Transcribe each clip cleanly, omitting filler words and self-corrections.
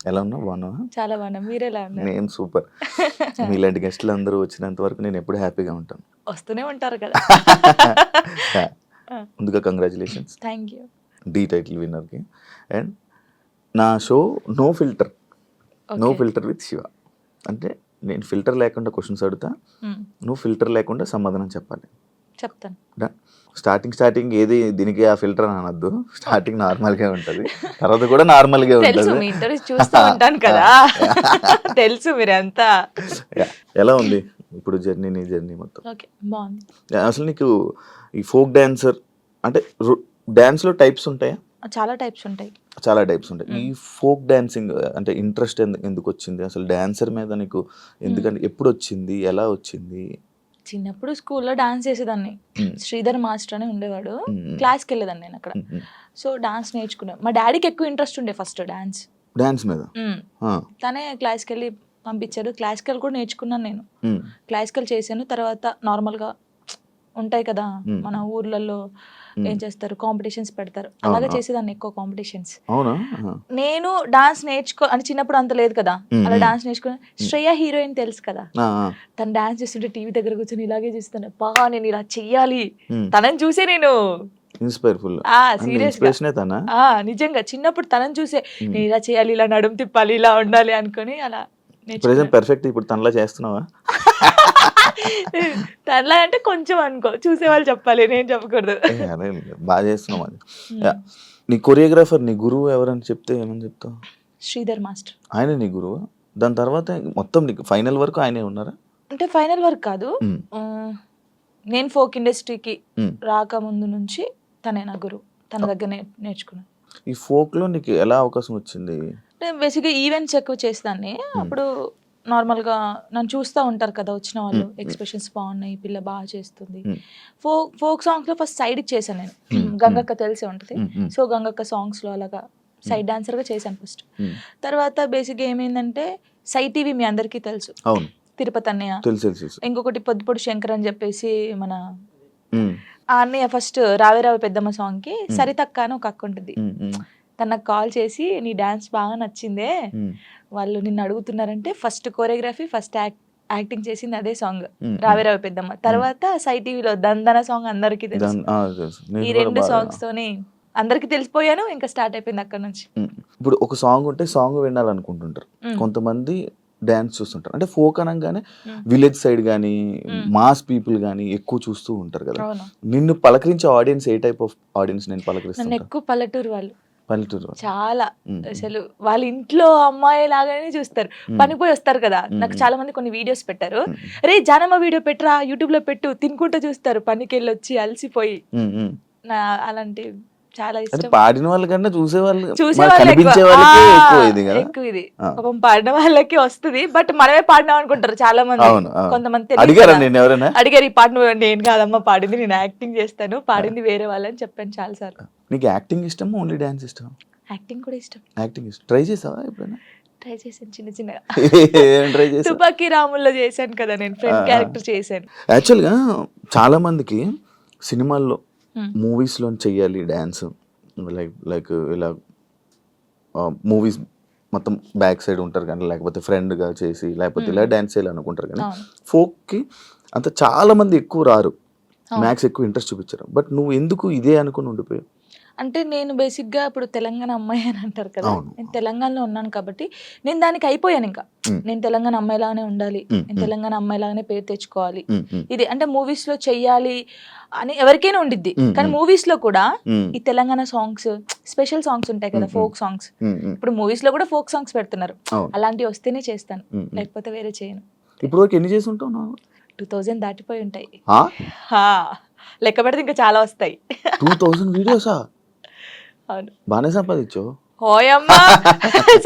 ఎలా ఉన్నావు? బాగున్నావా? చాలా బాగున్నా. మీరెలా ఉన్నారు? నేను సూపర్. మీలాంటి గెస్టులు అందరూ వచ్చినంత వరకు నేను ఎప్పుడు హ్యాపీగా ఉంటాను. వస్తూనే ఉంటారు కదా. ముందుగా congratulations thank you. The title విన్నర్కి. అండ్ నా show no filter with Shiva. అంటే నేను ఫిల్టర్ లేకుండా క్వశ్చన్స్ అడుగుతా, నువ్వు ఫిల్టర్ లేకుండా సమాధానం చెప్పాలి. చెప్తాను. స్టార్టింగ్ ఏది దీనికి ఆ ఫిల్టర్ అని అనొద్దు. స్టార్టింగ్ నార్మల్గా ఉంటుంది, తర్వాత కూడా నార్మల్గా తెలుసు, ఉంటుంది. మీ ఇంటర్వ్యూ చూస్తూ ఉంటాను కదా. తెలుసు మీరంతా. ఎలా ఉంది ఇప్పుడు నీ జర్నీ మొత్తం? ఓకే, బాగుంది. అసలు నీకు ఈ ఫోక్ డాన్సర్ అంటే డాన్స్లో టైప్స్ ఉంటాయా? చాలా టైప్స్ ఉంటాయి. చాలా టైప్స్ ఉంటాయి. ఈ ఫోక్ డాన్సింగ్ అంటే ఇంట్రెస్ట్ ఎందుకు వచ్చింది అసలు డాన్సర్ మీద నీకు? ఎందుకంటే ఎప్పుడు వచ్చింది, ఎలా వచ్చింది? చిన్నప్పుడు స్కూల్లో డాన్స్ చేసేదాన్ని. శ్రీధర్ మాస్టర్ అని ఉండేవాడు, క్లాస్కి వెళ్ళేదాన్ని నేను అక్కడ. సో డాన్స్ నేర్చుకున్నాను. మా డాడీకి ఎక్కువ ఇంట్రెస్ట్ ఉండే ఫస్ట్ డాన్స్ మీద. తనే క్లాస్కి వెళ్ళి పంపించాడు. క్లాసికల్ కూడా నేర్చుకున్నాను నేను. క్లాసికల్ చేశాను. తర్వాత నార్మల్గా ఉంటాయి కదా మన ఊర్లలో ఏం చేస్తారు, కాంపిటీషన్స్ పెడతారు, అలాగే చేసేదాన్ని ఎక్కువ కాంపిటీషన్స్. నేను డాన్స్ అంటే చిన్నప్పుడు అంత లేదు కదా, అలా డాన్స్ నేర్చుకుని శ్రేయ హీరోయిన్ తెలుసు కదా, తను డాన్స్ చేస్తుంటే టీవీ దగ్గర కూర్చొని ఇలాగే చూస్తాను, బాగా నేను ఇలా చెయ్యాలి, తనని చూసే నేను నిజంగా చిన్నప్పుడు తనని చూసే నేను ఇలా చేయాలి, ఇలా నడుము తిప్పాలి, ఇలా ఉండాలి అనుకుని అలా పర్ఫెక్ట్. ఇప్పుడు తనలా చేస్తున్నావా? తనలా అంటే కొంచెం అనుకో, చూసేవాళ్ళు చెప్పాలి, నేను చెప్పకూడదు. బాగా చేస్తున్నావు. అది నీ కొరియోగ్రాఫర్, నీ గురువు ఎవరని చెప్తే ఏమని చెప్తావు? శ్రీధర్ మాస్టర్. ఆయన నీ గురువు? దాని తర్వాత మొత్తం నీకు ఫైనల్ వరకు ఆయనే ఉన్నారా? అంటే ఫైనల్ వరకు కాదు, నేను ఫోక్ ఇండస్ట్రీకి రాకముందు నుంచి తనే నా గురువు. తన దగ్గర నేర్చుకున్నాను. ఈ ఫోక్ లో నీకు ఎలా అవకాశం వచ్చింది? బేసిక్గా ఈవెంట్స్ ఎక్కువ చేసేదాన్ని. అప్పుడు నార్మల్గా నన్ను చూస్తూ ఉంటారు కదా వచ్చిన వాళ్ళు, ఎక్స్ప్రెషన్స్ బాగున్నాయి, పిల్ల బాగా చేస్తుంది. ఫోక్ సాంగ్స్లో ఫస్ట్ సైడ్కి చేశాను నేను. గంగక్క తెలిసే ఉంటుంది. సో గంగక్క సాంగ్స్లో అలాగా సైడ్ డాన్సర్గా చేశాను ఫస్ట్. తర్వాత బేసిక్గా ఏమైందంటే సై టీవీ మీ అందరికీ తెలుసు, తిరుపతి అన్నయ్య, ఇంకొకటి పొద్దుపొడి శంకర్ అని చెప్పేసి మన ఆ అన్నయ్య ఫస్ట్ రావే రావే పెద్దమ్మ సాంగ్కి సరితక్క అని ఒక అక్క ఉంటుంది. తను నాకు కాల్ చేసి నీ డాన్స్ బాగా నచ్చిందే, వాళ్ళు నిన్ను అడుగుతున్నారంటే ఫస్ట్ కోరియోగ్రఫీ ఫస్ట్ యాక్టింగ్ చేసింది అదే సాంగ్ రావే రావే పెద్దమ్మ. తర్వాత సై టీవీలో దందన సాంగ్ అందరికీ తెలుసు. ఈ రెండు సాంగ్స్ తోని అందరికి తెలిసిపోయాను. ఇంకా స్టార్ట్ అయిపోయింది అక్కడ నుంచి. ఇప్పుడు ఒక సాంగ్ ఉంటే సాంగ్ వినాలనుకుంటుంటారు కొంతమంది, డాన్స్ చూస్తుంటారు. అంటే ఫోక్ అనగానే విలేజ్ సైడ్ కానీ మాస్ పీపుల్ కానీ ఎక్కువ చూస్తూ ఉంటారు కదా. నిన్ను పలకరించే ఆడియన్స్ ఏ టైప్ ఆఫ్ ఆడియన్స్? నేను పలకరిస్తాను ఎక్కువ పల్లెటూరు వాళ్ళు, చాలా అసలు వాళ్ళ ఇంట్లో అమ్మాయి లాగానే చూస్తారు. పనిపోయి వస్తారు కదా, నాకు చాలా మంది కొన్ని వీడియోస్ పెట్టారు, రే జానమ్మ వీడియో పెట్టరా, యూట్యూబ్ లో పెట్టు, తినుకుంటూ చూస్తారు పనికి వెళ్ళి వచ్చి అలసిపోయి. అలాంటి చాలా ఇష్టం. పాడిన వాళ్ళకన్నా చూసే ఎక్కువ ఇది. పాపం పాడిన వాళ్ళకి వస్తుంది, బట్ మనమే పాడినాం అనుకుంటారు చాలా మంది. కొంతమంది అడిగారు ఈ పాట నువ్వు. నేను కాదమ్మా పాడింది, నేను యాక్టింగ్ చేస్తాను, పాడింది వేరే వాళ్ళని చెప్పాను చాలా సార్లు. నీకు యాక్టింగ్ ఇష్టం, ఓన్లీ డాన్స్ ఇష్టం? యాక్టింగ్ కూడా ఇష్టం. యాక్టింగ్ ఇష్టం. ట్రై చేసావా ఎప్పుడైనా? ట్రై చేశాను చిన్న చిన్నగా. తుపాకీ రాముల్లో చేశాను కదా నేను, ఫ్రెండ్ క్యారెక్టర్ చేశాను. యాక్చువల్గా చాలా మందికి సినిమాల్లో మూవీస్లో చెయ్యాలి డ్యాన్స్, లైక్ ఇలా మూవీస్ మొత్తం బ్యాక్ సైడ్ ఉంటారు కానీ, లేకపోతే ఫ్రెండ్గా చేసి లేకపోతే ఇలా డ్యాన్స్ చేయాలి అనుకుంటారు కానీ, ఫోక్కి అంత చాలా మంది ఎక్కువ రారు, మ్యాక్స్ ఎక్కువ ఇంట్రెస్ట్ చూపించారు. బట్ నువ్వు ఎందుకు ఇదే అనుకుని ఉండిపోయావు? అంటే నేను బేసిక్గా ఇప్పుడు తెలంగాణ అమ్మాయి అని అంటారు కదా, నేను తెలంగాణలో ఉన్నాను కాబట్టి నేను దానికి అయిపోయాను. ఇంకా నేను తెలంగాణ అమ్మాయిలాగానే ఉండాలి, నేను తెలంగాణ అమ్మాయిలాగానే పేరు తెచ్చుకోవాలి, ఇది అంటే మూవీస్ లో చెయ్యాలి అని ఎవరికైనా ఉండిద్ది. కానీ మూవీస్ లో కూడా ఈ తెలంగాణ సాంగ్స్, స్పెషల్ సాంగ్స్ ఉంటాయి కదా, ఫోక్ సాంగ్స్. ఇప్పుడు మూవీస్ లో కూడా ఫోక్ సాంగ్స్ పెడుతున్నారు, అలాంటివి వస్తేనే చేస్తాను, లేకపోతే వేరే చేయను. ఇప్పుడు వరకు ఎన్ని చేసి ఉంటావు? 2000 దాటిపోయి ఉంటాయి. లెక్క పెడితే ఇంకా చాలా వస్తాయి. 2000 వీడియోసా? అవును. బాగానే సంపాదించు. హోయమ్మా,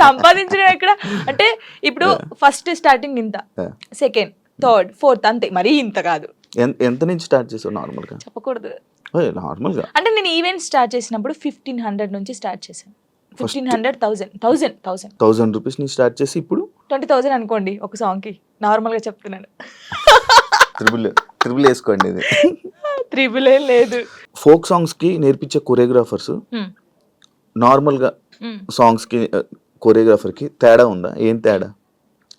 సంపాదించడం ఎక్కడ అంటే, ఇప్పుడు ఫస్ట్ స్టార్టింగ్ ఇంత, సెకండ్, థర్డ్, ఫోర్త్, అంతే, మరీ ఇంత కాదు. ఎంత నుంచి స్టార్ట్ చేసావు? నార్మల్గా చెప్పకూడదు. నార్మల్గా అంటే నేను ఈవెంట్ స్టార్ట్ చేసినప్పుడు 1500 నుంచి స్టార్ట్ చేశాను. 1500, 1000 రూపీస్ నుంచి స్టార్ట్ చేసి ఇప్పుడు 20,000 అనుకోండి ఒక సాంగ్ కి. నార్మల్ గా చెప్తున్నాను. త్రిబుల్ వేసుకోండి. ఇది త్రిబుల్ ఏం లేదు. ఫోక్ సాంగ్స్ కి నేర్పించే కొరియోగ్రాఫర్స్ నార్మల్ గా సాంగ్స్ కి కొరియోగ్రాఫర్కి తేడా ఉందా? ఏం తేడా?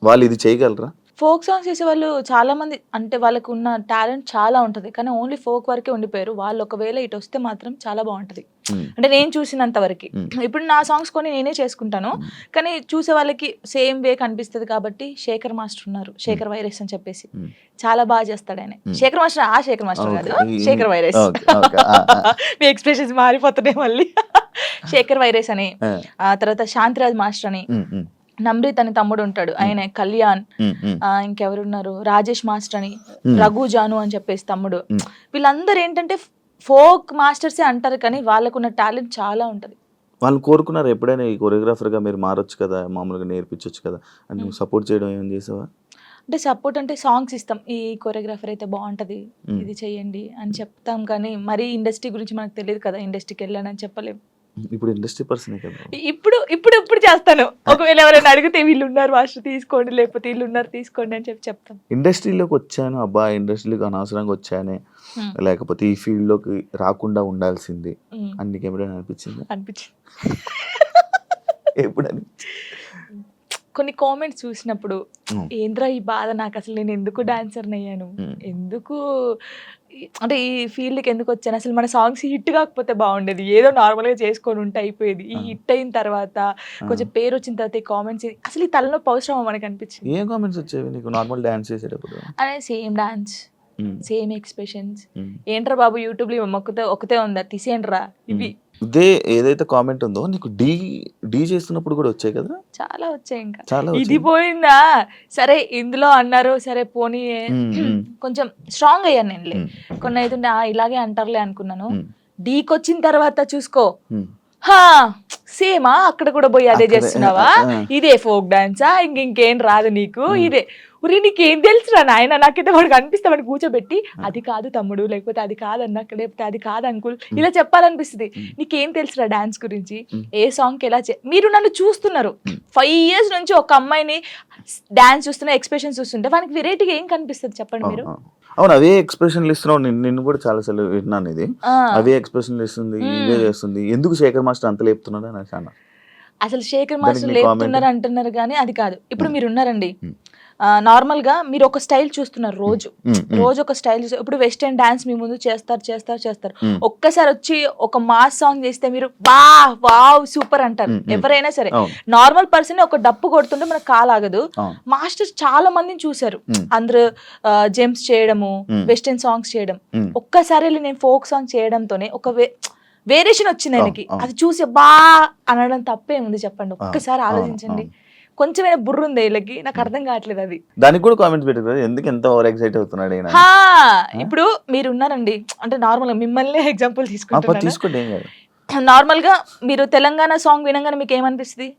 వాళ్ళు ఇది చేయగలరా? ఫోక్ సాంగ్స్ చేసేవాళ్ళు చాలా మంది అంటే వాళ్ళకు ఉన్న టాలెంట్ చాలా ఉంటది. కానీ ఓన్లీ ఫోక్ వరకే ఉండిపోయారు. వాళ్ళు ఒకవేళ ఇటు వస్తే మాత్రం చాలా బాగుంటది. అంటే నేను చూసినంత వరకు. ఇప్పుడు నా సాంగ్స్ కొన్ని నేనే చేసుకుంటాను. కానీ చూసే వాళ్ళకి సేమ్ వే కనిపిస్తుంది కాబట్టి శేఖర్ మాస్టర్ ఉన్నారు. శేఖర్ వైరస్ అని చెప్పేసి చాలా బాగా చేస్తాడు ఆయన. శేఖర్ మాస్టర్ ఆ శేఖర్ మాస్టర్ కాదు, శేఖర్ వైరస్. మీ ఎక్స్ప్రెషన్స్ మారిపోతున్నాయి మళ్ళీ. శేఖర్ వైరస్ అని, ఆ తర్వాత శాంతిరాజ్ మాస్టర్ అని, నమ్రీత్ అని తమ్ముడు ఉంటాడు ఆయన, కళ్యాణ్, ఇంకెవరున్నారు, రాజేష్ మాస్టర్ అని, రఘు జాను అని చెప్పేసి తమ్ముడు. వీళ్ళందరూ ఏంటంటే ఫోక్ మాస్టర్సే అంటారు కానీ వాళ్ళకున్న టాలెంట్ చాలా ఉంటది. వాళ్ళు కోరుకున్నారు ఎప్పుడైనా ఈ కొరియోగ్రాఫర్గా మీరు మారొచ్చు కదా, మామూలుగా నేర్పించవచ్చు కదా అని నువ్వు సపోర్ట్ చేయడం ఏం చేసావా? అంటే సపోర్ట్ అంటే సాంగ్స్ ఇస్తాం, ఈ కొరియోగ్రాఫర్ అయితే బాగుంటది ఇది చెయ్యండి అని చెప్తాం. కానీ మరీ ఇండస్ట్రీ గురించి మనకు తెలియదు కదా, ఇండస్ట్రీకి వెళ్ళానని చెప్పలేము. ఇప్పుడు ఇండస్ట్రీ పర్సనే కదా. ఇప్పుడు చేస్తాను. ఒకవేళ ఎవరైనా అడిగితే వీళ్ళు ఉన్నారు మాస్టర్ తీసుకోండి, లేకపోతే వీళ్ళు ఉన్నారు తీసుకోండి అని చెప్తాను. ఇండస్ట్రీలోకి వచ్చాను అబ్బా, ఇండస్ట్రీలోకి అనవసరంగా వచ్చానే, లేకపోతే ఈ ఫీల్డ్ లోకి రాకుండా ఉండాల్సింది అని నీకు ఎప్పుడైనా అనిపించింది? ఎప్పుడు కొన్ని కామెంట్స్ చూసినప్పుడు ఏంద్రా ఈ బాధ, నాకు అసలు నేను ఎందుకు డాన్సర్ అయ్యాను, ఎందుకు అంటే ఈ ఫీల్డ్కి ఎందుకు వచ్చాను, అసలు మన సాంగ్స్ హిట్ కాకపోతే బాగుండేది, ఏదో నార్మల్గా చేసుకొని ఉంటే అయిపోయేది. ఈ హిట్ అయిన తర్వాత కొంచెం పేరు వచ్చిన తర్వాత ఈ కామెంట్స్ అసలు ఈ తలనొప్పి అవసరమా మనకు అనిపించింది. ఏం కామెంట్స్ వచ్చేవి నీకు నార్మల్ డాన్స్ చేసేటప్పుడు? అదే సేమ్ డాన్స్, సేమ్ ఎక్స్ప్రెషన్స్, ఏంట్రా బాబు యూట్యూబ్ లో ఒకతే ఉందా తీసేయండిరా ఇవి. ఇదే ఏదైతే కామెంట్ ఉందో నీకు డీ చేస్తున్నప్పుడు కూడా వచ్చాయి కదా? చాలా వచ్చాయి. ఇంకా ఇది పోయిందా సరే ఇందులో అన్నారు సరే పోనీ కొంచెం స్ట్రాంగ్ అయ్యాను నేను. కొన్ని అయితే ఇలాగే అంటారులే అనుకున్నాను. డీకి వచ్చిన తర్వాత చూసుకో సేమా అక్కడ కూడా పోయి అదే చేస్తున్నావా, ఇదే ఫోక్ డాన్సా, ఇంకేం రాదు నీకు, ఇదే ఉరి నీకేం తెలుసురా నాయన, నాకైతే వాడికి అనిపిస్తే వాడిని కూర్చోబెట్టి అది కాదు తమ్ముడు, లేకపోతే అది కాదన్నా, లేకపోతే అది కాదు అంకుల్ ఇలా చెప్పాలనిపిస్తుంది. నీకేం తెలుసురా డాన్స్ గురించి, ఏ సాంగ్ ఎలా మీరు నన్ను చూస్తున్నారు 5 years నుంచి ఒక అమ్మాయిని డాన్స్ చూస్తున్నా, ఎక్స్ప్రెషన్ చూస్తుంటే వానికి వెరైటీగా ఏం కనిపిస్తుంది చెప్పండి మీరు? అవును, అవే ఎక్స్ప్రెషన్లు ఇస్తున్నావు. నిన్ను కూడా చాలా సార్లు విన్నాను ఇది, అవే ఎక్స్ప్రెషన్లు ఇస్తుంది, ఇవే చేస్తుంది. ఎందుకు శేఖర్ మాస్టర్ అంత లేపుతున్నాడు అని అన్నా. అసలు శేఖర్ మాస్టర్ లేపుతున్నారు అంటున్నారు కానీ అది కాదు. ఇప్పుడు మీరు ఉన్నారండి, నార్మల్ గా మీరు ఒక స్టైల్ చూస్తున్నారు, రోజు ఒక స్టైల్ చూస్తారు. ఇప్పుడు వెస్టర్న్ డాన్స్ మీ ముందు చేస్తారు. ఒక్కసారి వచ్చి ఒక మాస్ సాంగ్ చేస్తే మీరు వావ్ సూపర్ అంటారు ఎవరైనా సరే. నార్మల్ పర్సన్ ఒక డప్పు కొడుతుంటే మనకు కాలాగదు. మాస్టర్స్ చాలా మందిని చూసారు, అందరూ జెంప్స్ చేయడము, వెస్టర్న్ సాంగ్స్ చేయడం. ఒక్కసారి నేను ఫోక్ సాంగ్ చేయడంతోనే ఒక వేరియేషన్ వచ్చింది ఆయనకి. అది చూసి అనడం తప్పేముంది చెప్పండి? ఒక్కసారి ఆలోచించండి. కొంచెమైనా బుర్ర ఉంది వీళ్ళకి, నాకు అర్థం కావట్లేదు అది. దానికి కూడా కామెంట్స్ పెట్టారు ఎందుకు ఎంత ఓవర్ ఎక్సైట్ అవుతున్నాడు. ఇప్పుడు మీరు ఉన్నారండి, అంటే నార్మల్ గా మిమ్మల్ని ఎగ్జాంపుల్ తీసుకోండి. నార్మల్ గా మీరు తెలంగాణ సాంగ్ వినగానే మీకు ఏమనిపిస్తుంది?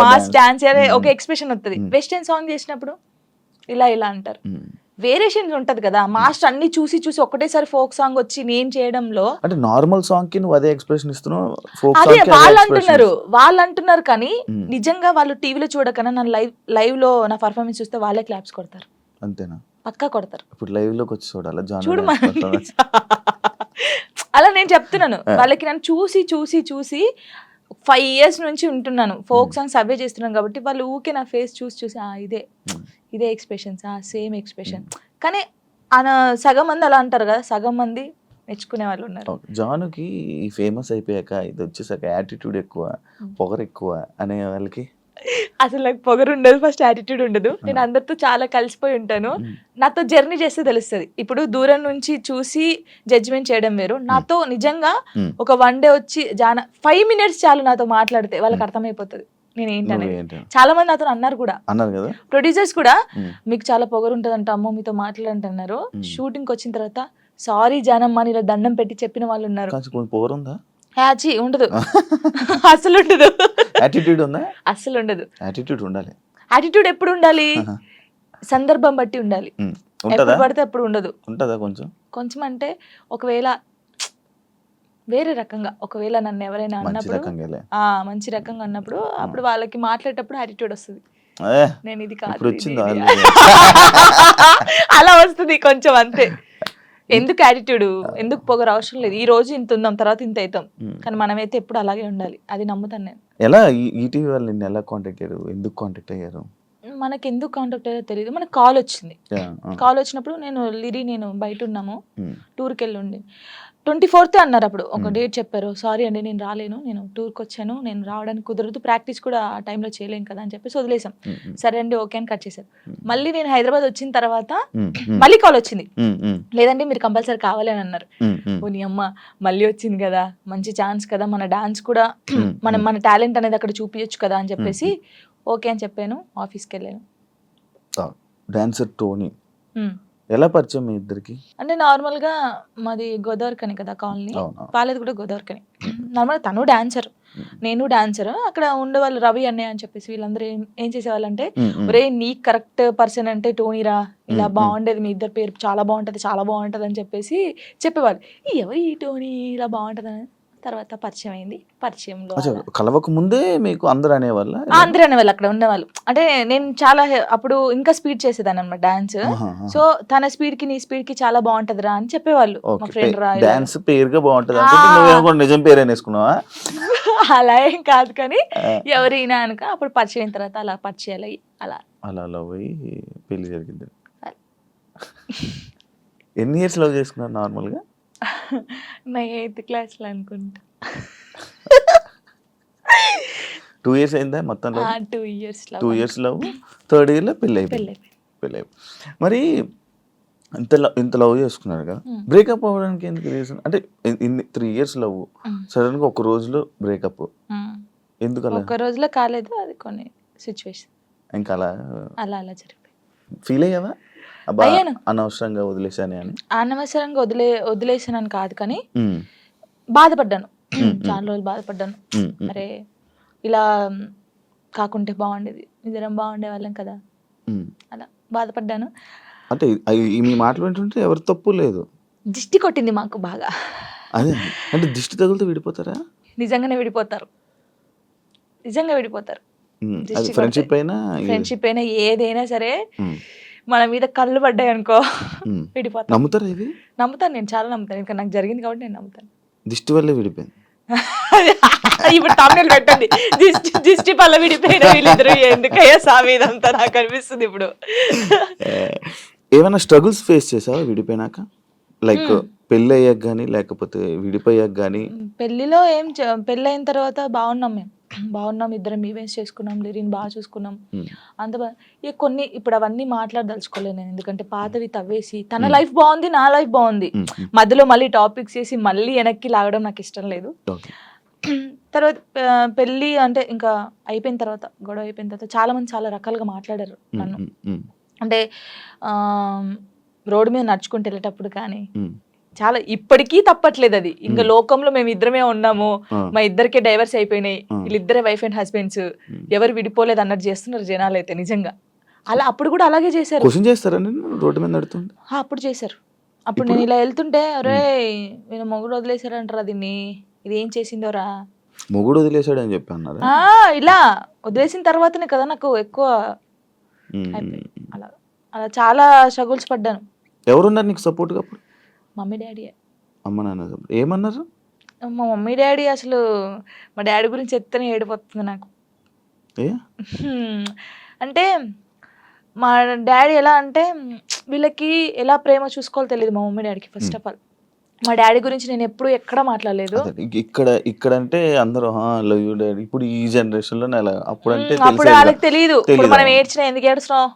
మాస్ డాన్స్ ఒక ఎక్స్ప్రెషన్ వస్తుంది. వెస్టర్న్ సాంగ్ చేసినప్పుడు ఇలా అంటారు. వేరియేషన్ ఉంటది కదా. మాస్టర్ అన్ని చూసి ఒకటేసారి ఫోక్ సాంగ్ వచ్చి నేను చేయడంలో, అంటే నార్మల్ సాంగ్ కి నువ్వు అదే ఎక్స్ప్రెషన్ ఇస్తున్నావు, అదే వాళ్ళు అంటున్నారు కానీ నిజంగా వాళ్ళు టీవీలో చూడకన్నా నా లైవ్ లో నా పర్ఫార్మెన్స్ చూస్తే వాళ్ళే క్లాప్స్ కొడతారు. అంతేనా? పక్కా కొడతారు. ఇప్పుడు లైవ్ లోకి వచ్చి చూడాలి చూడు అలా నేను చెప్తున్నాను. వాళ్ళకి నన్ను చూసి 5 years నుంచి ఉంటున్నాను, ఫోక్ సాంగ్స్ అవే చేస్తున్నాను కాబట్టి వాళ్ళు ఊకే నా ఫేస్ చూసి ఇదే ఎక్స్ప్రెషన్స్, సేమ్ ఎక్స్ప్రెషన్. కానీ సగం మంది అలా అంటారు కదా, సగం మంది మెచ్చుకునే వాళ్ళు ఉన్నారు. జానుకి ఫేమస్ అయిపోయాక ఇది వచ్చేసాక యాటిట్యూడ్ ఎక్కువ, పొగరు ఎక్కువ అనే వాళ్ళకి అసలు నాకు పొగరు ఉండదు, ఫస్ట్ యాటిట్యూడ్ ఉండదు. నేను అందరితో చాలా కలిసిపోయి ఉంటాను. నాతో జర్నీ చేస్తే తెలుస్తుంది. ఇప్పుడు దూరం నుంచి చూసి జడ్జిమెంట్ చేయడం వేరు. నాతో నిజంగా ఒక 1 day వచ్చి 5 minutes చాలు నాతో మాట్లాడితే వాళ్ళకి అర్థమైపోతుంది నేను ఏంటనేది. చాలా మంది నాతో అన్నారు కూడా, ప్రొడ్యూసర్స్ కూడా, మీకు చాలా పొగరు ఉంటదంట అమ్మో మీతో మాట్లాడంటున్నారు. షూటింగ్ వచ్చిన తర్వాత సారీ జానమ్మ ఇలా దండం పెట్టి చెప్పిన వాళ్ళు ఉన్నారు. ఉండదు, అసలు ఉండదు. అసలు ఉండదు. యాటిట్యూడ్ ఎప్పుడు ఉండాలి? సందర్భం బట్టి ఉండాలి. ఎప్పుడు పడితే అప్పుడు ఉండదు. కొంచెం అంటే ఒకవేళ వేరే రకంగా, ఒకవేళ నన్ను ఎవరైనా అన్నప్పుడు మంచి రకంగా అన్నప్పుడు అప్పుడు వాళ్ళకి మాట్లాడేటప్పుడు యాటిట్యూడ్ వస్తుంది. నేను ఇది కాదు అలా వస్తుంది కొంచెం అంతే. ఎందుకు యాటిట్యూడ్, ఎందుకు పొగరు, అవసరం లేదు. ఈ రోజు ఇంత ఉందాం, తర్వాత ఇంత అవుతాం, కానీ మనమైతే ఎప్పుడు అలాగే ఉండాలి. అది నమ్ముతాను నేను. ఎలా ఈటీవీ వాళ్ళు నిన్ను ఎలా కాంటాక్ట్ అయ్యారు, ఎందుకు కాంటాక్ట్ అయ్యారు? మనకి ఎందుకు కాంటాక్ట్ అయ్యారో తెలియదు. మనకు కాల్ వచ్చింది. Yeah, కాల్ వచ్చినప్పుడు నేను బయట ఉన్నాము, mm, టూర్కి వెళ్ళి ఉండి 24th అన్నారు. అప్పుడు ఒక డేట్ చెప్పారు. సారీ అండి నేను రాలేను, నేను టూర్కి వచ్చాను, నేను రావడానికి కుదరదు, ప్రాక్టీస్ కూడా ఆ టైంలో చేయలేం కదా అని చెప్పేసి వదిలేసాం. సరే అండి ఓకే అని కట్ చేశారు. మళ్ళీ నేను హైదరాబాద్ వచ్చిన తర్వాత మళ్ళీ కాల్ వచ్చింది. లేదండి మీరు కంపల్సరీ కావాలి అని అన్నారు. ఓ నీ అమ్మ, మళ్ళీ వచ్చింది కదా, మంచి ఛాన్స్ కదా, మన డాన్స్ కూడా మన టాలెంట్ అనేది అక్కడ చూపించచ్చు కదా అని చెప్పేసి ఓకే అని చెప్పాను. ఆఫీస్కి వెళ్ళాను. డాన్సర్ టోనీ ఎలా పరిచయం మీ ఇద్దరికి? అంటే నార్మల్గా మాది గోదావరికని కదా కాలనీ, వాళ్ళది కూడా గోదావరికని. నార్మల్గా తను డాన్సర్, నేను డాన్సర్. అక్కడ ఉండేవాళ్ళు రవి అన్నయ్య అని చెప్పేసి వీళ్ళందరూ ఏం చేసేవాళ్ళంటే, ఒరే నీకు కరెక్ట్ పర్సన్ అంటే టోనీరా, ఇలా బాగుండేది, మీ ఇద్దరు పేరు చాలా బాగుంటది, చాలా బాగుంటది అని చెప్పేసి చెప్పేవాళ్ళు. ఎవరు ఈ టోనీ ఇలా బాగుంటది అని తర్వాత పరిచయం అయింది. పరిచయంలో కలవక ముందే మీకు అందరూ అనేవాళ్ళ? అందరూ అనేవాళ్ళు అక్కడ ఉండేవాళ్ళు. అంటే నేను చాలా అప్పుడు ఇంకా స్పీడ్ చేసేదాన్ని అనమాట డాన్స్. సో తన స్పీడ్ కి నీ స్పీడ్ కి చాలా బాగుంటదిరా అని చెప్పేవాళ్ళు. మా ఫ్రెండ్ రా డాన్స్ పేరుగా బాగుంటది అంటే నువ్వేమో నిజం పేరు అనేసుకున్నావా? అలా ఏం కాదు, కానీ ఎవరైనా అనుక అప్పుడు పరిచయం అయిన తర్వాత అలా పరిచయాలు అయ్యి అలా లవ్ అయ్యి పెళ్లి జరిగింది. ఎన్ని ఇయర్స్ లవ్ చేసుకున్నారు నార్మల్గా? నా 8th క్లాస్లో అనుకుంటా. 2 years అయిందా మొత్తం? 2 years 2 years లవ్, 3rd yearలో పెళ్ళి అయిపోయింది. మరి ఇంత లవ్ చేసుకున్నారు కదా, బ్రేకప్ అవ్వడానికి ఎందుకు రీజన్? అంటే 3 years లవ్, సడన్ గా ఒక రోజులో బ్రేకప్ ఎందుకు? అలా ఒక రోజులో కాలేదు, అది కొన్ని సిచ్యువేషన్ ఇంకా అలా జరిగిపోయింది. ఫీల్ అయ్యావా అనవసరంగా వదిలేసాను అని? అనవసరంగా వదిలేసానని కాదు, కానీ బాధపడ్డాను. చాలా రోజులు బాధపడ్డాను. అరే ఇలా కాకుంటే బాగుండేది, ఇద్దరం బాగుండే వాళ్ళం కదా, అలా బాధపడ్డాను. అంటే మీ మాటలు వింటుంటే ఎవరి తప్పు లేదు. దిష్టి కొట్టింది మాకు బాగా. అదే అంటే దిష్టి తగులుతూ విడిపోతారా? నిజంగానే విడిపోతారు, నిజంగా విడిపోతారు. ఫ్రెండ్షిప్ అయినా ఏదైనా సరే మన మీద కళ్ళు పడ్డాయి అనుకో విడిపోతాను. నమ్ముతారా ఇది? నమ్ముతాను, నేను చాలా నమ్ముతాను. ఇంకా నాకు జరిగింది కాబట్టి నేను నమ్ముతాను. దిష్టి వల్లే విడిపోయింది. ఇప్పుడు తమిళ పెట్టండి, దిష్టి పల్ల విడిపోయిన వీళ్ళిద్దరు ఎందుకయ్యా సామి ఇదంతా నాకు అనిపిస్తుంది ఇప్పుడు. ఏమైనా స్ట్రగుల్స్ ఫేస్ చేసావా విడిపోయినాక? లైక్ పెళ్ళి అయ్యాక కానీ లేకపోతే విడిపోయాక కానీ? పెళ్ళిలో పెళ్ళి అయిన తర్వాత బాగున్నాం, ఇద్దరం ఈవెంట్స్ చేసుకున్నాం, లిరిన్ బాగా చూసుకున్నాం, అంత ఇక కొన్ని ఇప్పుడు అవన్నీ మాట్లాడదలుచుకోలేదు నేను. ఎందుకంటే పాతవి తవ్వేసి తన లైఫ్ బాగుంది, నా లైఫ్ బాగుంది, మధ్యలో మళ్ళీ టాపిక్స్ చేసి మళ్ళీ వెనక్కి లాగడం నాకు ఇష్టం లేదు. తర్వాత పెళ్ళి అంటే ఇంకా అయిపోయిన తర్వాత, గొడవ అయిపోయిన తర్వాత చాలా మంది చాలా రకాలుగా మాట్లాడారు నన్ను. అంటే రోడ్డు మీద నడుచుకుంటూ వెళ్ళేటప్పుడు కానీ చాలా, ఇప్పటికీ తప్పట్లేదు అది. ఇంకా లోకంలో మేము ఇద్దరమే ఉన్నాము, మా ఇద్దరికే డైవర్స్ అయిపోయినాయి, వీళ్ళిద్దరే వైఫ్ అండ్ హస్బెండ్స్, ఎవరు విడిపోలేదు అన్నట్టు చేస్తున్నారు జనాలు అయితే. నిజంగా అలా అప్పుడు కూడా అలాగే చేశారు. రోడ్డు మీద నడుతుంటే అప్పుడు చేశారు. అప్పుడు నేను ఇలా వెళ్తుంటే, అరే నేను మొగుడు వదిలేశారంటారా దీన్ని, ఇది ఏం చేసిందోరా, మొగుడు వదిలేశాడు అని చెప్పి అన్నారు. ఇలా వదిలేసిన తర్వాతనే కదా నాకు ఎక్కువ అలా అలా చాలా స్ట్రగుల్స్ పడ్డాను. ఎవరున్నారు నీకు సపోర్ట్గా అప్పుడు? Mummy daddy. అమ్మ నాన్న ఏమన్నారు? మా మమ్మీ డాడీ అసలు, మా డాడీ గురించి ఎత్తనే ఏడిపోతుంది నాకు. అంటే మా డాడీ ఎలా అంటే, వీళ్ళకి ఎలా ప్రేమ చూసుకోవాలో తెలియదు మా మమ్మీ డాడీకి. ఫస్ట్ ఆఫ్ ఆల్ మా డాడీ గురించి నేను ఎప్పుడు ఎక్కడ మాట్లాడలేదు. ఇక్కడ అంటే అందరూ లవ్ యూ డాడీ, ఇప్పుడు ఈ జనరేషన్ లో అప్పుడు అంటే అప్పుడు వాళ్ళకి తెలియదు. ఇప్పుడు మనం ఏడ్చినా ఎందుకు ఏడుస్తున్నావు,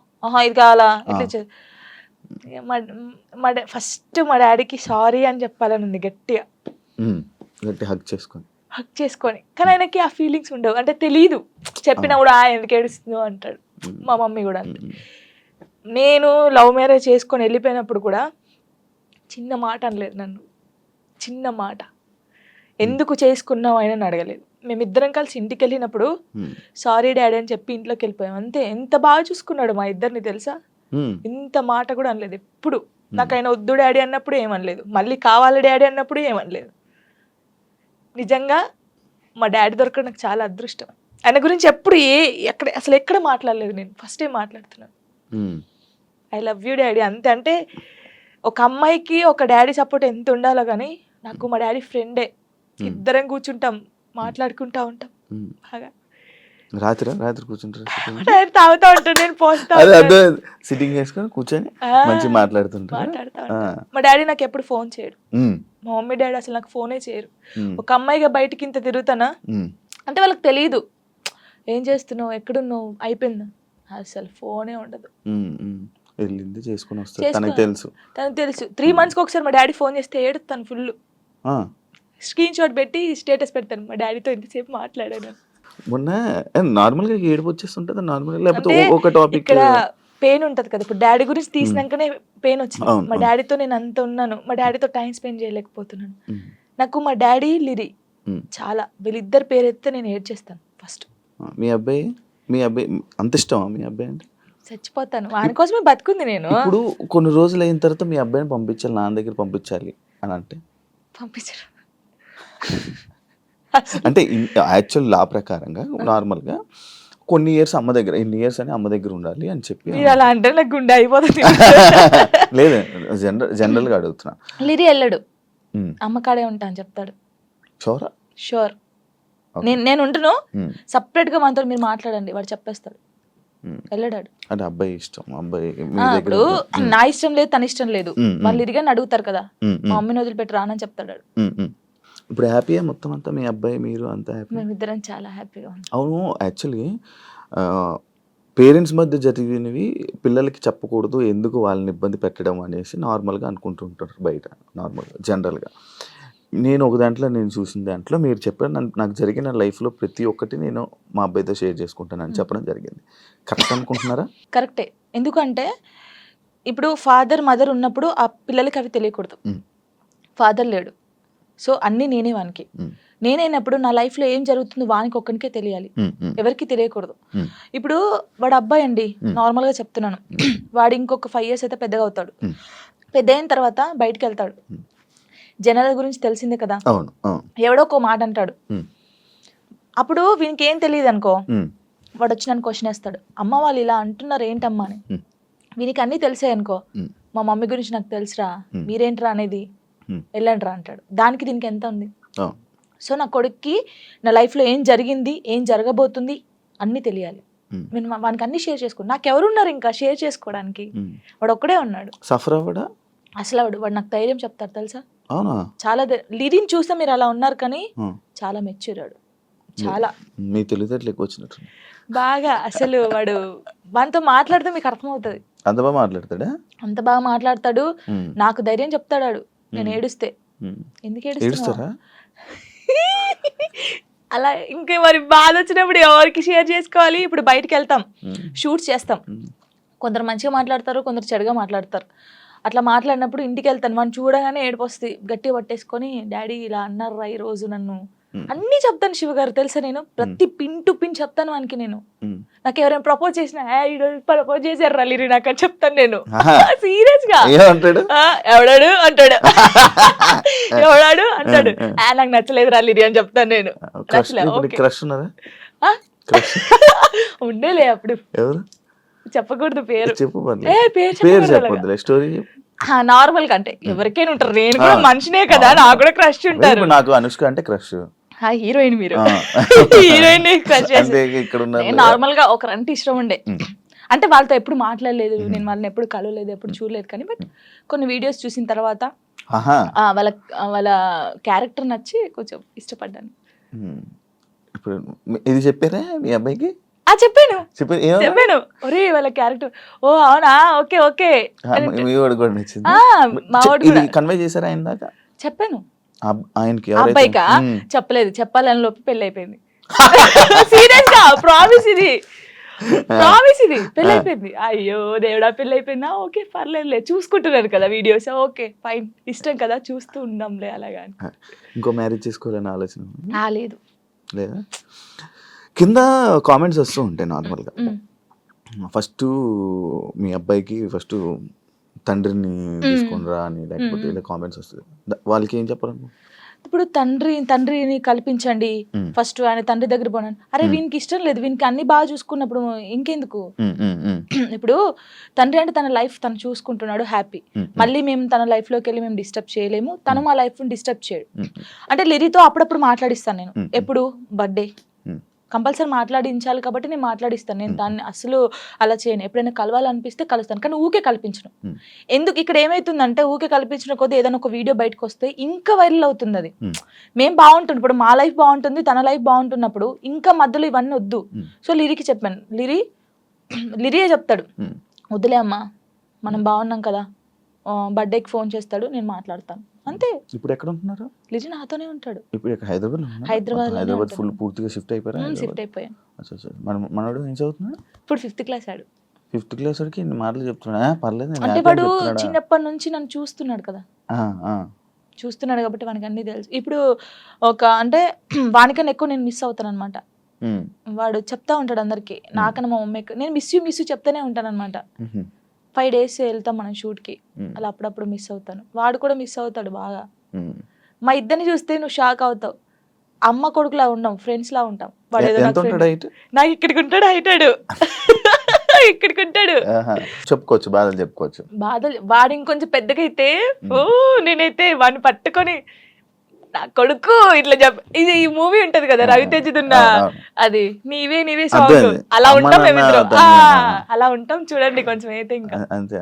ఇది కావాలా, ఇట్లా ఫస్ట్ మా డాడీకి సారీ అని చెప్పాలని ఉంది గట్టిగా, హక్ చేసుకొని. కానీ ఆయనకి ఆ ఫీలింగ్స్ ఉండవు, అంటే తెలీదు. చెప్పినా కూడా ఎందుకు ఏడుస్తుందో అంటాడు. మా మమ్మీ కూడా అంతే. నేను లవ్ మ్యారేజ్ చేసుకొని వెళ్ళిపోయినప్పుడు కూడా చిన్న మాట అనలేదు నన్ను, చిన్న మాట. ఎందుకు చేసుకున్నావు ఆయన అడగలేదు. మేమిద్దరం కలిసి ఇంటికి వెళ్ళినప్పుడు సారీ డాడీ అని చెప్పి ఇంట్లోకి వెళ్ళిపోయాం అంతే. ఎంత బాగా చూసుకున్నాడు మా ఇద్దరిని తెలుసా, ఇంత మాట కూడా అనలేదు ఎప్పుడు. నాకు ఆయన వద్దు డాడీ అన్నప్పుడు ఏమనలేదు, మళ్ళీ కావాలి డాడీ అన్నప్పుడు ఏమనలేదు. నిజంగా మా డాడీ దొరకడం నాకు చాలా అదృష్టం. ఆయన గురించి ఎప్పుడు అసలు ఎక్కడ మాట్లాడలేదు నేను, ఫస్ట్ టైం మాట్లాడుతున్నాను. ఐ లవ్ యూ డాడీ అంతే. అంటే ఒక అమ్మాయికి ఒక డాడీ సపోర్ట్ ఎంత ఉండాలో కానీ నాకు మా డాడీ ఫ్రెండే. ఇద్దరం కూర్చుంటాం, మాట్లాడుకుంటా ఉంటాం బాగా. రాత్రి కూర్చుంటారు డాడీ తాగుతా ఉంటాడు, నేను పోస్తా అదే ఉంటాను. అర్థం సిట్టింగ్ చేసుకొని కూర్చొని మంచిగా మాట్లాడుతుంటారు. మాట్లాడుతా ఉంటాం. మా డాడీ నాకు ఎప్పుడు ఫోన్ చేయడు, మా మమ్మీ డాడీ అసలు నాకు ఫోనే చేయరు. ఒక అమ్మాయిగా బయటికి ఇంత తిరుగుతానా అంటే వాళ్ళకి తెలియదు ఏం చేస్తున్నావు, ఎక్కడున్నావు, అయిపోయిందా, అసలు ఫోనే ఉండదు. వెళ్ళింది చేసుకుని వస్తారు, తనకు తెలుసు. తనకు తెలుసు 3 monthsకి ఒకసారి మా డాడీ ఫోన్ చేస్తే ఏడుతాను ఫుల్. స్క్రీన్ షాట్ పెట్టి స్టేటస్ పెడతాను, మా డాడీతో ఇంతసేపు మాట్లాడాను. మొన్న నార్మల్గా ఏడుపు వచ్చేస్తుంటుంది నార్మల్గా, లేకపోతే ఒక టాపిక్ ఇక్కడ పెయిన్ ఉంటది కదా, ఇప్పుడు డాడీ గురించి తీసినాకనే పెయిన్ వచ్చింది. మా డాడీతో నేను అంత ఉన్నాను, మా డాడీతో టైం స్పెండ్ చేయలేకపోతున్నాను. నాకు మా డాడీ లిరి చాలా, వీళ్ళిద్దరు పేరు ఎత్తే నేను ఏడ్చేస్తాను ఫస్ట్. మీ అబ్బాయి అంత ఇష్టమా మీ అబ్బాయి అంటే? చచ్చిపోతాను, వాని కోసమే బతుకుంది నేను. ఇప్పుడు కొన్ని రోజులు అయిన తర్వాత మీ అబ్బాయిని పంపించాలి, నాన్న దగ్గర పంపించాలి అని అంటే పంపించరు. అంటే యాక్చువల్ లా ప్రకారంగా నార్మల్గా కొన్ని ఇయర్స్ అమ్మ దగ్గర, ఇన్ని ఇయర్స్ అని అమ్మ దగ్గర ఉండాలి అని చెప్పి. మీరు అలా అంటే నాకు గుండె అయిపోతుంది. లేదు జనరల్గా అడుగుతున్నా. లిరి వెళ్ళడు, అమ్మ కాడే ఉంటా అని చెప్తాడు. షూర్ నేను ఉంటును, సపరేట్ గా మనతో మీరు మాట్లాడండి, వాడు చెప్పేస్తాడు, వెళ్ళడాడు. అంటే అబ్బాయి ఇష్టం, అబ్బాయి ఇప్పుడు నా ఇష్టం లేదు తన ఇష్టం లేదు, వాళ్ళు ఇరిగాని అడుగుతారు కదా, మా మమ్మీని వదిలిపెట్టి రానని చెప్తాడు. ఇప్పుడు హ్యాపీయా మొత్తం అంతా, మీ అబ్బాయి మీరు అంతా హ్యాపీ? మేమిద్దరం చాలా హ్యాపీగా ఉన్నాం. అవును, యాక్చువల్లీ పేరెంట్స్ మధ్య జరిగినవి పిల్లలకి చెప్పకూడదు, ఎందుకు వాళ్ళని ఇబ్బంది పెట్టడం అనేసి నార్మల్గా అనుకుంటుంటారు బయట, నార్మల్గా జనరల్గా. నేను ఒక దాంట్లో నేను చూసిన దాంట్లో మీరు చెప్పారు, నాకు జరిగిన లైఫ్లో ప్రతి ఒక్కటి నేను మా అబ్బాయితో షేర్ చేసుకుంటానని చెప్పడం జరిగింది. కరెక్ట్ అనుకుంటున్నారా? కరెక్టే, ఎందుకంటే ఇప్పుడు ఫాదర్ మదర్ ఉన్నప్పుడు ఆ పిల్లలకి అవి తెలియకూడదు. ఫాదర్ లేడు, సో అన్నీ నేనే వానికి. నేనైనప్పుడు నా లైఫ్లో ఏం జరుగుతుందో వానికి ఒక్కనికే తెలియాలి, ఎవరికి తెలియకూడదు. ఇప్పుడు వాడు అబ్బాయి అండి, నార్మల్గా చెప్తున్నాను, వాడు ఇంకొక 5 years అయితే పెద్దగా అవుతాడు. పెద్ద అయిన తర్వాత బయటకు వెళ్తాడు, జనాల గురించి తెలిసిందే కదా, ఎవడో ఒక మాట అంటాడు. అప్పుడు వీనికి ఏం తెలియదు అనుకో, వాడు వచ్చి నన్ను క్వశ్చన్ వేస్తాడు, అమ్మ వాళ్ళు ఇలా అంటున్నారు ఏంటమ్మా అని. వీనికి అన్నీ తెలిసాయి అనుకో, మా మమ్మీ గురించి నాకు తెలుసురా, మీరేంట్రా అనేది, వెళ్ళండి రా అంటాడు. దానికి దీనికి ఎంత ఉంది? సో నా కొడుక్కి నా లైఫ్లో ఏం జరిగింది, ఏం జరగబోతుంది అన్నీ తెలియాలి. నేను వానికి అన్ని షేర్ చేసుకోండి, నాకు ఎవరున్నారు ఇంకా షేర్ చేసుకోవడానికి, వాడు ఒక్కడే ఉన్నాడు. సఫర్ అవ్వడా అసలు వాడు నాకు ధైర్యం చెప్తారు తెలుసా. అవునా? చాలా లీడింగ్ చూస్తే మీరు అలా ఉన్నారు కానీ చాలా మెచ్యూరాడు, చాలా. మీ తెలివితేటలు ఎక్కువ వచ్చినట్టు బాగా. అసలు వాడు వానితో మాట్లాడితే మీకు అర్థమవుతుంది, అంత బాగా మాట్లాడతాడా? అంత బాగా మాట్లాడతాడు. నాకు ధైర్యం చెప్తాడు నేను ఏడుస్తే. ఎందుకు ఏడుస్తారా అలా? ఇంకా మరి బాధ వచ్చినప్పుడు ఎవరికి షేర్ చేసుకోవాలి? ఇప్పుడు బయటికి వెళ్తాం, షూట్స్ చేస్తాం, కొందరు మంచిగా మాట్లాడతారు, కొందరు చెడుగా మాట్లాడతారు. అట్లా మాట్లాడినప్పుడు ఇంటికి వెళ్తాను, వాడిని చూడగానే ఏడుపు వస్తుంది, గట్టిగా పట్టేసుకొని డాడీ ఇలా అన్నారా ఈ రోజు నన్ను అన్నీ చెప్తాను. శివ గారు తెలుసా, నేను ప్రతి పిన్ టు పిన్ చెప్తాను వానికి. నేను నాకు ఎవరైనా ప్రపోజ్ చేసినా ప్రపోజ్ చేశారు లిరి నాకు అని చెప్తాను నేను, సీరియస్ గా. ఎవడాడు అంటాడు, ఎవడాడు అంటాడు, నాకు నచ్చలేదు లిరి అని చెప్తాను నేను. ఉండేలే అప్పుడు, చెప్పకూడదు పేరు, నార్మల్ గా అంటే ఎవరికైనా ఉంటారు, నేను కూడా మనిషినే కదా, నాకు కూడా క్రష్ ఉంటారు. నాకు అనుష్క అంటే క్రష్, హీరోయిన్ మీరు హీరోయిన్ క్రష్ చేసి నార్మల్ గా ఒకరంటే ఇష్టం ఉండే. అంటే వాళ్ళతో ఎప్పుడు మాట్లాడలేదు, నేను వాళ్ళని ఎప్పుడు కలవలేదు, ఎప్పుడు చూడలేదు, కానీ బట్ కొన్ని వీడియోస్ చూసిన తర్వాత వాళ్ళ క్యారెక్టర్ నచ్చి కొంచెం ఇష్టపడ్డాను. ఇప్పుడు ఇది చెప్పారా మీ అబ్బాయికి? చెప్పాను, ఒరే వాళ్ళ క్యారెక్టర్, ఓ అవునా, ఓకే ఓకే. మా వాడు కన్వే చేశారా ఆయన దాకా? చెప్పాను ఆయనకి. అబ్బాయికా చెప్పలేదు, చెప్పాలని లోపు పెళ్లి అయిపోయింది. సీరియస్ గా ప్రామిస్, ఇది ప్రామిస్, ఇది పెళ్లి అయిపోయింది. అయ్యో దేవుడా, పెళ్లి అయిపోయిందా, ఓకే పర్లేదులే, చూసుకుంటున్నారు కదా వీడియోస్, ఓకే ఫైన్, ఇష్టం కదా చూస్తూ ఉందాంలే అలాగా. ఇంకో మ్యారేజ్ చేసుకోవాలని ఆలోచన లేదు లేదా? కింద కామెంట్స్ వస్తూ ఉంటాయి నార్మల్గా. ఫస్ట్ మీ అబ్బాయికి ఫస్ట్ తండ్రిని తీసుకునిరా అని, లేకపోతే ఇలా కామెంట్స్ వస్తుంది, వాళ్ళకి ఏం చెప్పాలి? ఇప్పుడు తండ్రిని కల్పించండి ఫస్ట్, ఆయన తండ్రి దగ్గర పోనండి. అరే వీనికి ఇష్టం లేదు, వీనికి అన్ని బాగా చూసుకున్నప్పుడు ఇంకెందుకు? ఇప్పుడు తండ్రి అంటే తన లైఫ్ తను చూసుకుంటున్నాడు, హ్యాపీ. మళ్ళీ మేము తన లైఫ్ లోకి వెళ్ళి మేము డిస్టర్బ్ చేయలేము, తను మా లైఫ్ డిస్టర్బ్ చేయడు. అంటే లిరితో అప్పుడప్పుడు మాట్లాడిస్తాను నేను. ఎప్పుడు బర్త్డే కంపల్సరీ మాట్లాడించాలి కాబట్టి నేను మాట్లాడిస్తాను. నేను దాన్ని అసలు అలా చేయను. ఎప్పుడైనా కలవాలనిపిస్తే కలుస్తాను, కానీ ఊకే కల్పించను. ఎందుకు ఇక్కడ ఏమైతుందంటే ఊకే కల్పించిన కొద్దీ ఏదైనా ఒక వీడియో బయటకు వస్తే ఇంకా వైరల్ అవుతుంది. అది మేము బాగుంటుంది, ఇప్పుడు మా లైఫ్ బాగుంటుంది, తన లైఫ్ బాగుంటున్నప్పుడు ఇంకా మధ్యలో ఇవన్నీ వద్దు. సో లిరికి చెప్పాను, లిరియే చెప్తాడు, వద్దులే అమ్మా మనం బాగున్నాం కదా, బర్త్డేకి ఫోన్ చేస్తాడు, నేను మాట్లాడతాను అంతే. ఇప్పుడు ఎక్కడ ఉంటున్నారు? లిరి నాతోనే ఉంటాడు. ఇప్పుడు హైదరాబాద్ ఫుల్ పూర్తిగా షిఫ్ట్ అయిపోయారు. షిఫ్ట్ అయిపోయాను. మనోడు ఏం చదువుతున్నాడు? ఇప్పుడు 5th క్లాస్ ఆడు. 5th క్లాస్ వాడికి ఇన్ని మాటలు చెప్తున్నా పర్లేదు. అంటే వాడు చిన్నప్పటి నుంచి నన్ను చూస్తున్నాడు కదా, చూస్తున్నాడు కాబట్టి వానికి అన్ని తెలుసు. ఇప్పుడు అంటే వానికన్నా ఎక్కువ నేను మిస్ అవుతాను అనమాట. వాడు చెప్తా ఉంటాడు అందరికి, నాకన్నా మా మమ్మీ నేను మిస్ యూ చెప్తానే ఉంటాను అనమాట. 5 days వెళ్తాం మనం షూట్ కి, అలా అప్పుడప్పుడు మిస్ అవుతాను. వాడు కూడా మిస్ అవుతాడు బాగా. మా ఇద్దరిని చూస్తే నువ్వు షాక్ అవుతావు. అమ్మ కొడుకులా ఉండం, ఫ్రెండ్స్ లా ఉంటాం. వాడు ఏదో నాకు ఇక్కడికి ఉంటాడు, హైటాడు ఇక్కడికి ఉంటాడు. చెప్పుకోవచ్చు, బాధలు చెప్పుకోవచ్చు. వాడు ఇంకొంచెం పెద్దగా అయితే నేనైతే వాడిని పట్టుకొని నా కొడుకు ఇట్లా ఇది ఈ మూవీ ఉంటది కదా రవితేజదున్న, అది నీవే సాంగ్, అలా ఉంటాం మేమిద్దరు. అలా ఉంటాం చూడండి కొంచెం అయితే. ఇంకా అంతే.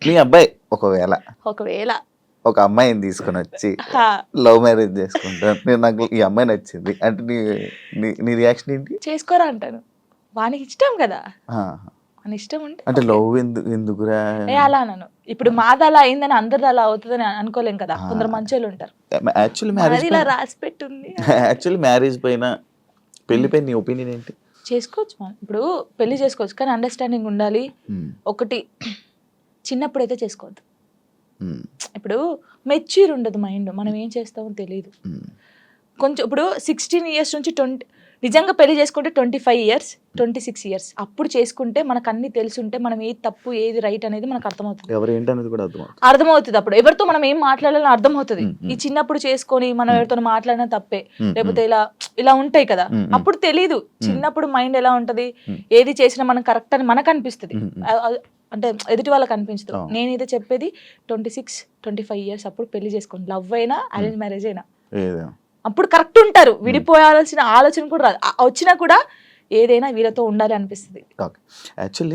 మీ అబ్బాయి ఒకవేళ ఒక అమ్మాయిని తీసుకొని వచ్చి లవ్ మ్యారేజ్ చేసుకుంటాను, నాకు ఈ అమ్మాయి నచ్చింది అంటే నీ రియాక్షన్ ఏంటి? చేసుకోరా అంటాను. వానికి ఇష్టం కదా, ఇష్టం అంటే లవ్ ఎందుకురా అలా అన్నాను. ఇప్పుడు మాది అలా అయిందని అందరిది అలా అవుతుందని అనుకోలేం కదా, కొందరు మంచోళ్ళు ఉంటారు. యాక్చువల్లీ మ్యారేజ్ పైన పెళ్లి పైన నీ ఒపీనియన్ ఏంటి? చేసుకోవచ్చు మనం, ఇప్పుడు పెళ్లి చేసుకోవచ్చు, కానీ అండర్స్టాండింగ్ ఉండాలి. ఒకటి, చిన్నప్పుడు అయితే చేసుకోవద్దు. ఇప్పుడు మెచ్యూర్ ఉండదు మైండ్, మనం ఏం చేస్తామో తెలియదు. కొంచెం ఇప్పుడు 16 years నుంచి 20, నిజంగా పెళ్లి చేసుకుంటే 25 years 26 years అప్పుడు చేసుకుంటే మనకు అన్ని తెలుసుంటే మనం ఏది తప్పు ఏది రైట్ అనేది మనకు అర్థమవుతుంది. అర్థమవుతుంది అప్పుడు ఎవరితో మనం ఏం మాట్లాడాలని అర్థమవుతుంది. ఈ చిన్నప్పుడు చేసుకొని మనం ఎవరితో మాట్లాడినా తప్పే, లేకపోతే ఇలా ఉంటాయి కదా, అప్పుడు తెలీదు. చిన్నప్పుడు మైండ్ ఎలా ఉంటది, ఏది చేసినా మనం కరెక్ట్ అని మనకు అనిపిస్తుంది, అంటే ఎదుటి వాళ్ళకి అనిపించదు. నేనైతే చెప్పేది 26-25 years అప్పుడు పెళ్లి చేసుకోండి. లవ్ అయినా అరేంజ్ మ్యారేజ్ అయినా అప్పుడు కరెక్ట్ ఉంటారు. విడిపోయాల్సిన ఆలోచన కూడా రాదు, వచ్చినా కూడా ఏదైనా వీళ్ళతో ఉండాలి అనిపిస్తుంది. యాక్చువల్లీ